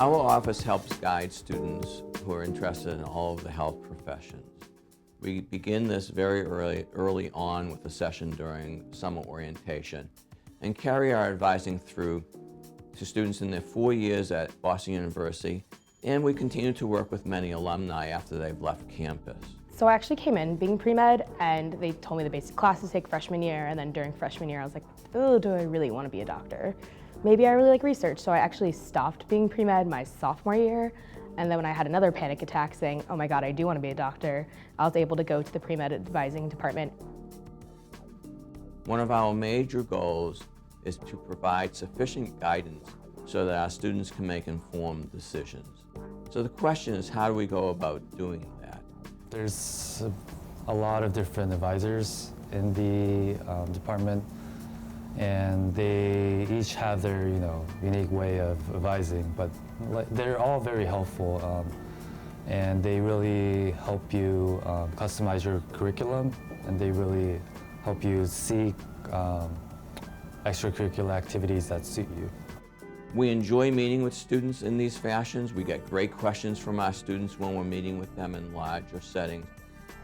Our office helps guide students who are interested in all of the health professions. We begin this very early on with a session during summer orientation and carry our advising through to students in their 4 years at Boston University, and we continue to work with many alumni after they've left campus. So I actually came in being pre-med, and they told me the basic classes to take freshman year, and then during freshman year I was like, oh, do I really want to be a doctor? Maybe I really like research, so I actually stopped being pre-med my sophomore year, and then when I had another panic attack saying, oh my god, I do want to be a doctor, I was able to go to the pre-med advising department. One of our major goals is to provide sufficient guidance so that our students can make informed decisions. So the question is, how do we go about doing that? There's a lot of different advisors in the department, and they each have their unique way of advising, but they're all very helpful, and they really help you customize your curriculum, and they really help you seek extracurricular activities that suit you. We enjoy meeting with students in these fashions. We get great questions from our students when we're meeting with them in larger settings.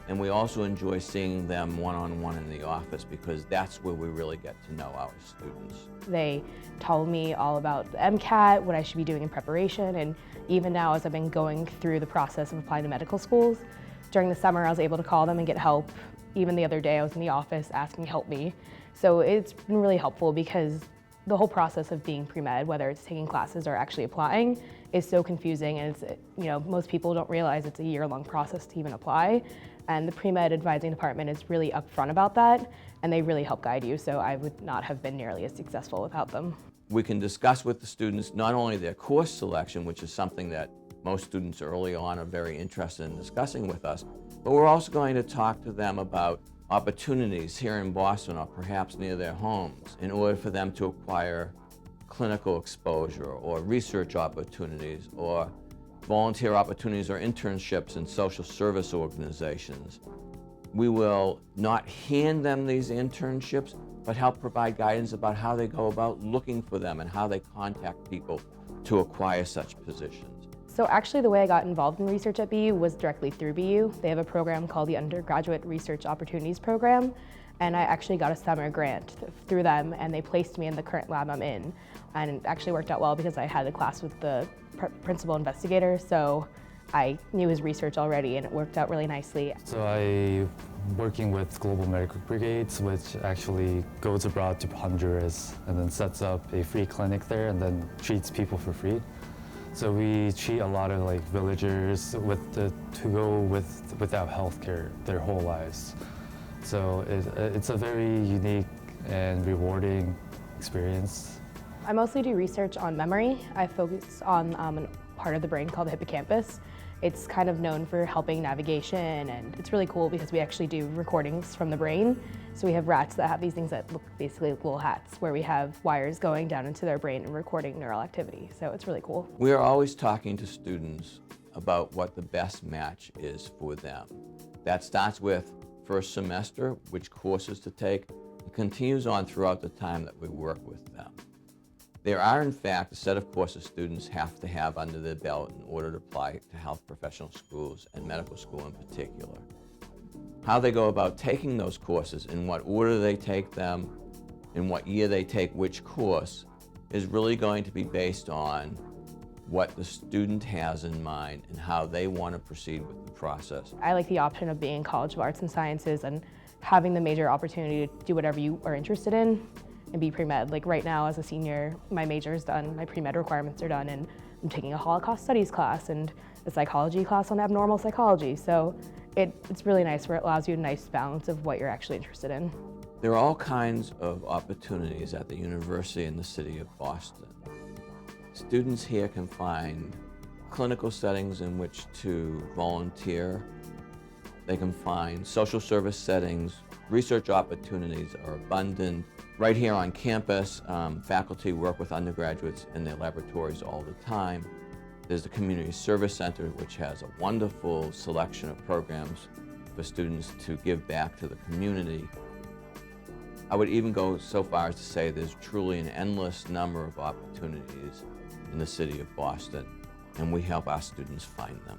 And we also enjoy seeing them one-on-one in the office, because that's where we really get to know our students. They told me all about the MCAT, what I should be doing in preparation, and even now as I've been going through the process of applying to medical schools, during the summer I was able to call them and get help. Even the other day I was in the office asking to help me. So it's been really helpful, because the whole process of being pre-med, whether it's taking classes or actually applying, is so confusing, and it's, most people don't realize it's a year-long process to even apply. And the pre-med advising department is really upfront about that, and they really help guide you, so I would not have been nearly as successful without them. We can discuss with the students not only their course selection, which is something that most students early on are very interested in discussing with us, but we're also going to talk to them about opportunities here in Boston or perhaps near their homes in order for them to acquire clinical exposure or research opportunities or volunteer opportunities or internships in social service organizations. We will not hand them these internships, but help provide guidance about how they go about looking for them and how they contact people to acquire such positions. So actually the way I got involved in research at BU was directly through BU. They have a program called the Undergraduate Research Opportunities Program, and I actually got a summer grant through them, and they placed me in the current lab I'm in. And it actually worked out well because I had a class with the principal investigator, so I knew his research already, and it worked out really nicely. So I'm working with Global Medical Brigades, which actually goes abroad to Honduras and then sets up a free clinic there and then treats people for free. So we treat a lot of villagers without health care their whole lives. So it's a very unique and rewarding experience. I mostly do research on memory. I focus on a part of the brain called the hippocampus. It's kind of known for helping navigation, and it's really cool because we actually do recordings from the brain. So we have rats that have these things that look basically like little hats, where we have wires going down into their brain and recording neural activity. So it's really cool. We are always talking to students about what the best match is for them. That starts with first semester, which courses to take, and continues on throughout the time that we work with them. There are, in fact, a set of courses students have to have under their belt in order to apply to health professional schools and medical school in particular. How they go about taking those courses, in what order they take them, in what year they take which course, is really going to be based on what the student has in mind and how they want to proceed with the process. I like the option of being in College of Arts and Sciences and having the major opportunity to do whatever you are interested in and be pre-med. Like right now as a senior, my major is done, my pre-med requirements are done, and I'm taking a Holocaust Studies class and a psychology class on abnormal psychology. So it's really nice, where it allows you a nice balance of what you're actually interested in. There are all kinds of opportunities at the university in the city of Boston. Students here can find clinical settings in which to volunteer. They can find social service settings. Research opportunities are abundant. Right here on campus, faculty work with undergraduates in their laboratories all the time. There's the Community Service Center, which has a wonderful selection of programs for students to give back to the community. I would even go so far as to say there's truly an endless number of opportunities in the city of Boston. and we help our students find them.